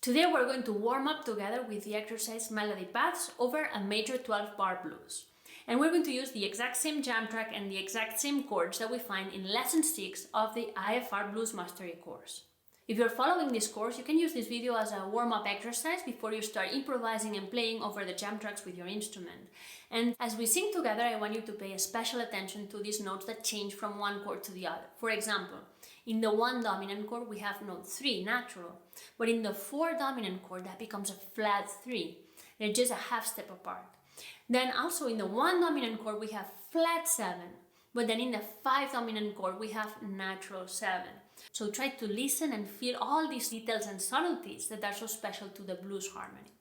Today we're going to warm up together with the exercise melody paths over a major 12-bar blues. And we're going to use the exact same jam track and the exact same chords that we find in lesson 6 of the IFR Blues Mastery course. If you're following this course, you can use this video as a warm-up exercise before you start improvising and playing over the jam tracks with your instrument. And as we sing together, I want you to pay a special attention to these notes that change from one chord to the other. For example, in the 1 dominant chord, we have note 3, natural. But in the 4 dominant chord, that becomes a flat 3. They're just a half step apart. Then also in the 1 dominant chord, we have flat 7. But then in the 5 dominant chord, we have natural 7. So try to listen and feel all these details and subtleties that are so special to the blues harmony.